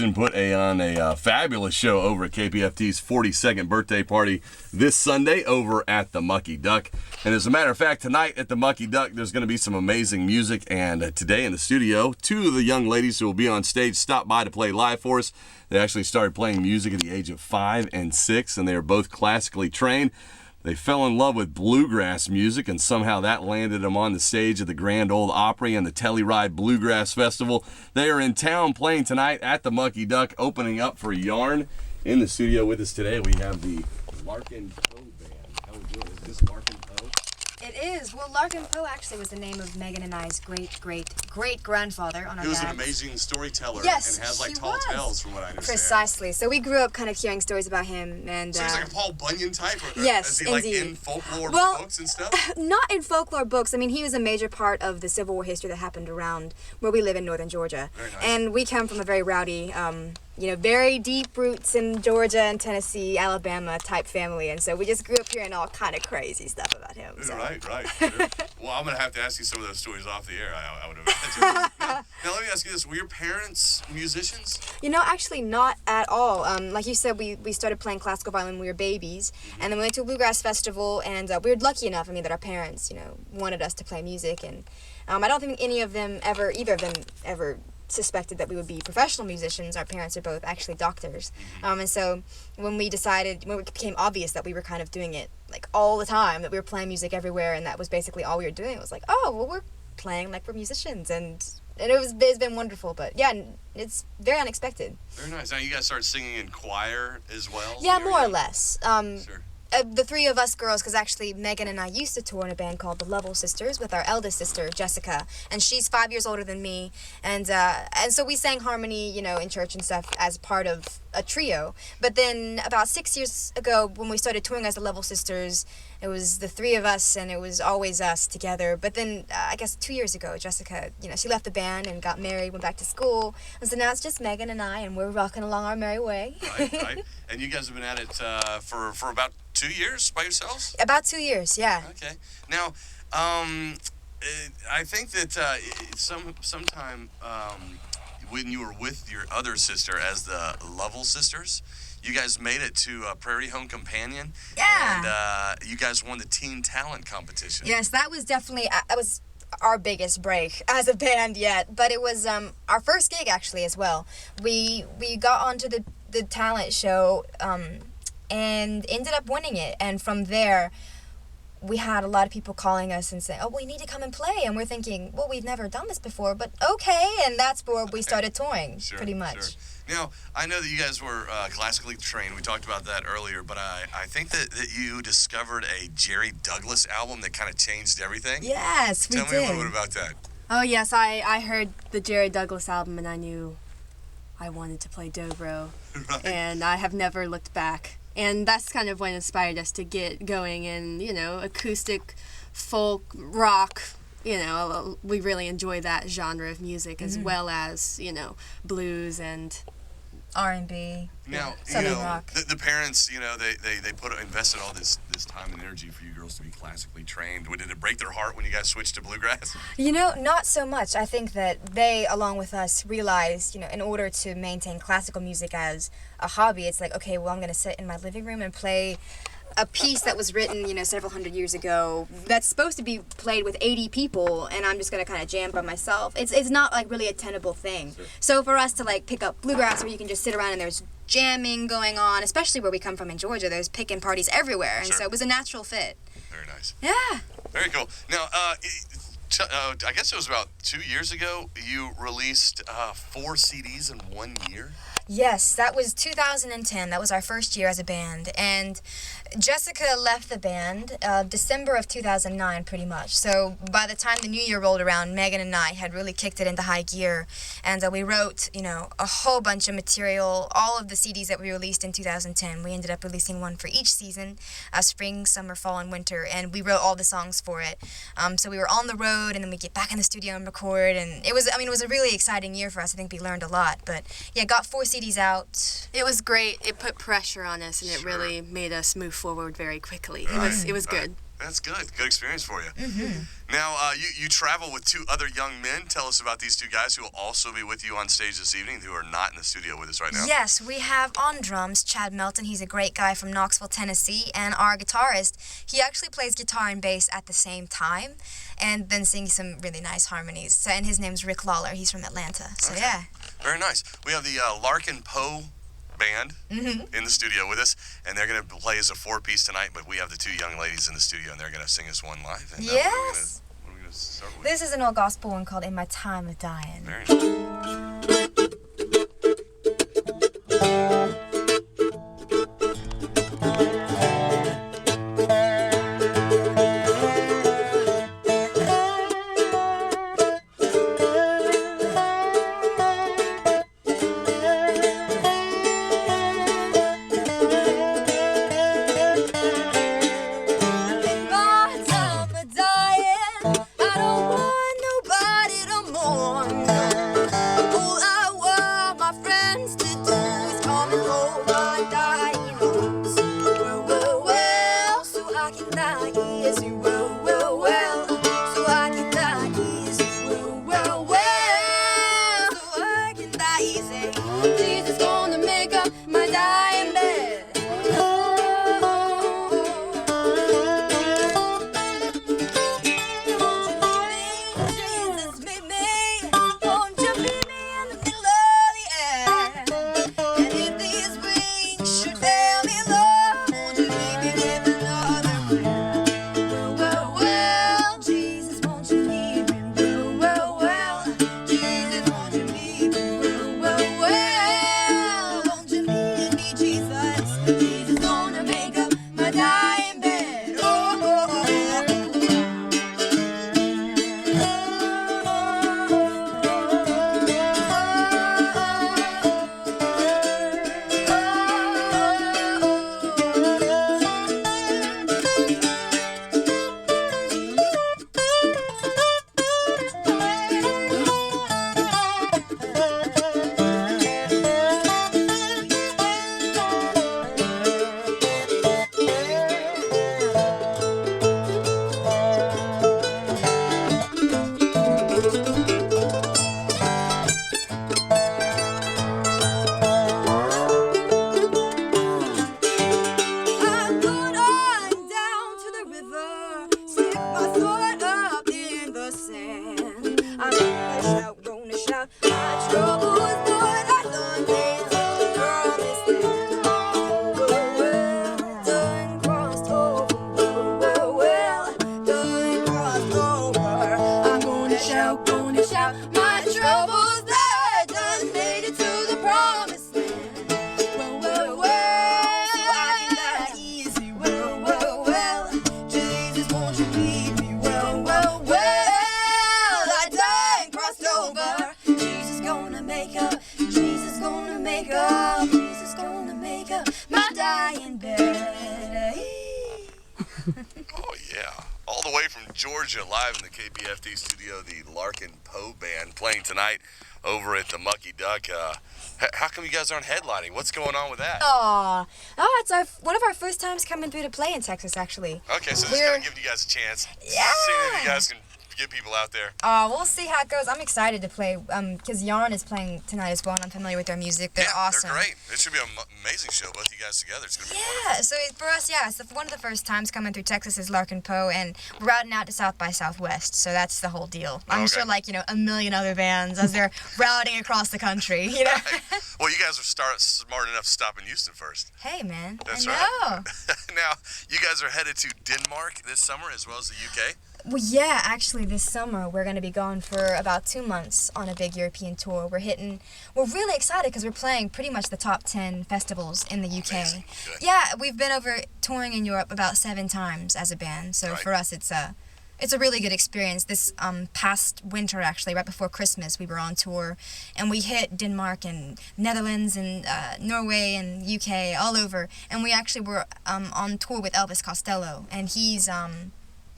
And put on a fabulous show over at KPFT's 42nd birthday party this Sunday over at the Mucky Duck. And as a matter of fact, tonight at the Mucky Duck, there's going to be some amazing music. And today in the studio, two of the young ladies who will be on stage stopped by to play live for us. They actually started playing music at the age of 5 and 6, and they are both classically trained. They fell in love with bluegrass music, and somehow that landed them on the stage at the Grand Ole Opry and the Telluride Bluegrass Festival. They are in town playing tonight at the Mucky Duck, opening up for Yarn. In the studio with us today, we have the Larkin Poe Band. How are we doing? Is this Larkin Poe? It is. Well, Larkin Poe actually was the name of Megan and I's great-great-great-grandfather on our He was dad's. an amazing storyteller. Yes, and has like he tall was. tales from what I understand. Precisely. So we grew up kind of hearing stories about him, and So he's like a Paul Bunyan type? Or yes, is he like indeed. in folklore Well, books and stuff? not in folklore books. I mean, he was a major part of the Civil War history that happened around where we live in northern Georgia. Very nice. And we come from a very rowdy, very deep roots in Georgia and Tennessee, Alabama type family. And so we just grew up hearing all kind of crazy stuff about him. So. Right. Sure. Well, I'm going to have to ask you some of those stories off the air, I would imagine. Now, let me ask you this. Were your parents musicians? Actually not at all. Like you said, we started playing classical violin when we were babies, and then we went to a bluegrass festival, and we were lucky enough, that our parents, wanted us to play music, and I don't think either of them ever suspected that we would be professional musicians. Our parents are both actually doctors. And so when it became obvious that we were kind of doing it like all the time, that we were playing music everywhere, and that was basically all we were doing, it was like, oh, well, we're playing like we're musicians, and it's been wonderful, but yeah, it's very unexpected. Very nice. Now you guys started singing in choir as well? Yeah, more or less. Sure. The three of us girls, because actually Megan and I used to tour in a band called the Lovell Sisters with our eldest sister, Jessica, and she's 5 years older than me, and so we sang harmony, in church and stuff as part of a trio. But then about 6 years ago, when we started touring as the Lovell Sisters, it was the three of us, and it was always us together. But then, I guess 2 years ago, Jessica, she left the band and got married, went back to school, and so now it's just Megan and I, and we're rocking along our merry way. Right. And you guys have been at it for about 2 years by yourselves? About 2 years, yeah. Okay. Now, I think that sometime when you were with your other sister as the Lovell Sisters, you guys made it to Prairie Home Companion. Yeah. And you guys won the Teen Talent Competition. Yes, that was our biggest break as a band yet. But it was our first gig, actually, as well. We got onto the talent show and ended up winning it. And from there, we had a lot of people calling us and saying, oh, we need to come and play. And we're thinking, well, we've never done this before, but okay. And that's where we started touring, pretty much. Sure. Now, I know that you guys were classically trained. We talked about that earlier, but I think that you discovered a Jerry Douglas album that kind of changed everything. Yes, we did. Tell me a little bit about that. Oh, yes, I heard the Jerry Douglas album, and I knew I wanted to play dobro. Right. And I have never looked back. And that's kind of what inspired us to get going in, acoustic, folk, rock. We really enjoy that genre of music, as well as, blues and R&B. Now, Southern rock. The parents, they invested all this time and energy for you girls to be classically trained. Did it break their heart when you guys switched to bluegrass? Not so much. I think that they, along with us, realized, in order to maintain classical music as a hobby, it's like, okay, well, I'm going to sit in my living room and play a piece that was written, several hundred years ago that's supposed to be played with 80 people, and I'm just going to kind of jam by myself. It's not, like, really a tenable thing. Sure. So for us to, like, pick up bluegrass where you can just sit around and there's jamming going on, especially where we come from in Georgia, there's picking parties everywhere, and so it was a natural fit. Very nice. Yeah. Very cool. Now, I guess it was about 2 years ago, you released 4 CDs in 1 year? Yes, that was 2010. That was our first year as a band. And Jessica left the band December of 2009, pretty much. So by the time the new year rolled around, Megan and I had really kicked it into high gear. And we wrote, a whole bunch of material, all of the CDs that we released in 2010. We ended up releasing one for each season, spring, summer, fall, and winter. And we wrote all the songs for it. So we were on the road, and then we get back in the studio and record. And it was a really exciting year for us. I think we learned a lot. But yeah, got 4 CDs out. It was great. It put pressure on us, and it really made us move forward very quickly. It was good. That's good. Good experience for you. Mm-hmm. Now, you travel with two other young men. Tell us about these two guys who will also be with you on stage this evening, who are not in the studio with us right now. Yes, we have on drums Chad Melton. He's a great guy from Knoxville, Tennessee. And our guitarist, he actually plays guitar and bass at the same time and then sings some really nice harmonies. So, and his name's Rick Lawler. He's from Atlanta. So, Okay. yeah. Very nice. We have the Larkin Poe band in the studio with us, and they're going to play as a four-piece tonight, but we have the two young ladies in the studio, and they're going to sing us one live. And, Yes. what are we going to start with? This is an old gospel one called In My Time of Dying. Very nice. Oh, yeah. All the way from Georgia, live in the KPFT studio, the Larkin Poe band playing tonight over at the Mucky Duck. How come you guys aren't headlining? What's going on with that? It's one of our first times coming through to play in Texas, actually. Okay, so just kind of giving you guys a chance. Yeah. Seeing if you guys can get people out there. We'll see how it goes. I'm excited to play because Yarn is playing tonight as well, and I'm familiar with their music. They're awesome. They're great. It should be an amazing show, both of you guys together. It's going to be wonderful. So for us, it's one of the first times coming through Texas is Larkin Poe, and we're routing out to South by Southwest, so that's the whole deal. I'm sure, a million other bands as they're routing across the country, Well, you guys are smart enough to stop in Houston first. Hey, man. That's I right. know. Now, you guys are headed to Denmark this summer as well as the UK? Well, yeah, actually, this summer we're going to be going for about 2 months on a big European tour. We're really excited because we're playing pretty much the top 10 festivals in the UK. Amazing. Good. Yeah, we've been over touring in Europe about 7 times as a band, so for us it's a really good experience. This past winter, actually, right before Christmas, we were on tour, and we hit Denmark and Netherlands and Norway and UK, all over, and we actually were on tour with Elvis Costello, and he's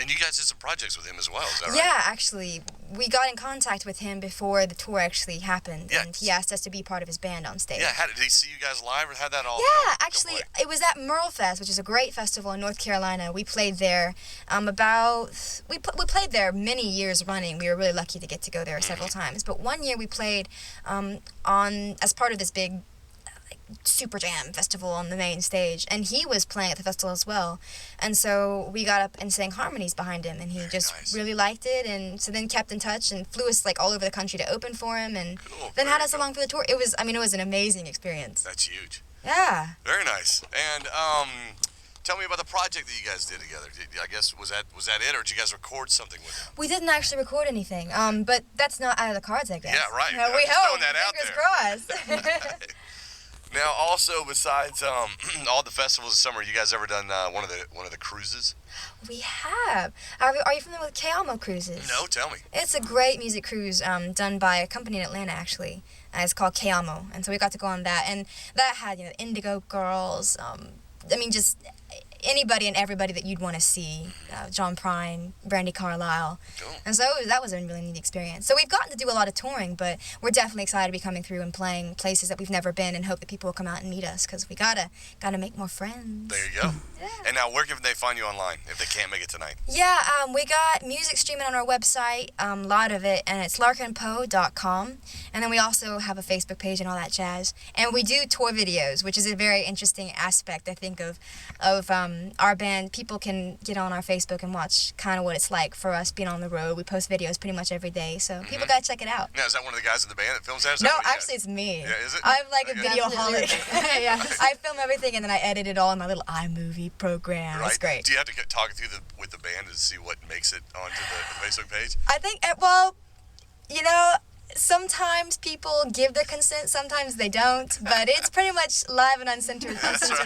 And you guys did some projects with him as well, is that right? Yeah, actually, we got in contact with him before the tour actually happened, and he asked us to be part of his band on stage. Yeah, did he see you guys live, or had that all? Yeah, actually, it was at Merle Fest, which is a great festival in North Carolina. We played there we played there many years running. We were really lucky to get to go there several times. But one year we played as part of this big Super Jam festival on the main stage, and he was playing at the festival as well, and so we got up and sang harmonies behind him, and he just really liked it, and so then kept in touch and flew us like all over the country to open for him, and then had us along for the tour. It was an amazing experience. That's huge. Yeah. Very nice. And tell me about the project that you guys did together. I guess was that it, or did you guys record something with him? We didn't actually record anything, but that's not out of the cards, I guess. Yeah, right. We hope. Fingers crossed. Now, also, besides all the festivals this summer, you guys ever done one of the cruises? We have. Are you familiar with Kayamo Cruises? No, tell me. It's a great music cruise done by a company in Atlanta, actually. It's called Kayamo, and so we got to go on that. And that had, Indigo Girls, just anybody and everybody that you'd want to see. John Prine, Brandy Carlisle. Cool. And so that was a really neat experience. So we've gotten to do a lot of touring, but we're definitely excited to be coming through and playing places that we've never been, and hope that people will come out and meet us, because we gotta make more friends. There you go. Yeah. And now, where can they find you online if they can't make it tonight? Yeah, we got music streaming on our website, a lot of it, and it's larkinpoe.com. And then we also have a Facebook page and all that jazz. And we do tour videos, which is a very interesting aspect, I think, of our band. People can get on our Facebook and watch kind of what it's like for us being on the road. We post videos pretty much every day, so people gotta check it out. Now, is that one of the guys in the band that films that? No, actually, it's me. Yeah, is it? I'm like a videoholic. Yeah, I film everything and then I edit it all in my little iMovie program. Right. It's great. Do you have to talk with the band to see what makes it onto the Facebook page? I think, sometimes people give their consent, sometimes they don't, but it's pretty much live and uncensored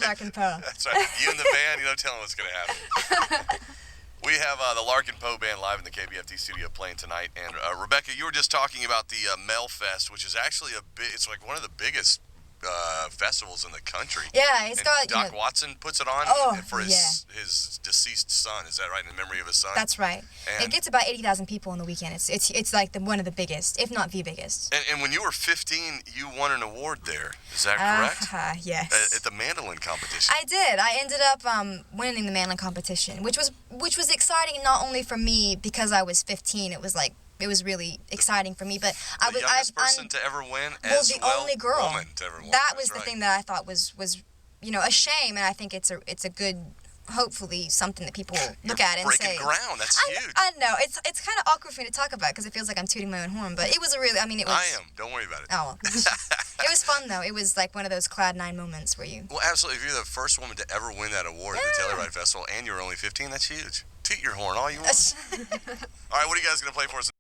Larkin Poe. That's right. You and the band, tell them what's going to happen. We have the Larkin Poe Band live in the KBFT studio playing tonight. And Rebecca, you were just talking about the Mel Fest, which is actually it's like one of the biggest festivals in the country. Yeah, it's got Doc Watson puts it on for his deceased son. Is that right? In memory of his son. That's right. And it gets about 80,000 people on the weekend. It's like one of the biggest, if not the biggest. And when you were 15, you won an award there. Is that correct? Yes. At the mandolin competition. I did. I ended up winning the mandolin competition, which was exciting not only for me because I was 15. It was really exciting for me, but the youngest person to ever win, the only girl woman to ever win. That was the thing that I thought was a shame, and I think it's a good, hopefully something that people will look at and say. Breaking ground. That's huge. I know it's kind of awkward for me to talk about because it feels like I'm tooting my own horn, but it was it was. I am. Don't worry about it. Oh, it was fun though. It was like one of those Cloud 9 moments where you. Well, absolutely. If you're the first woman to ever win that award at the Telluride Festival, and you're only 15, that's huge. Toot your horn all you want. All right, what are you guys gonna play for us?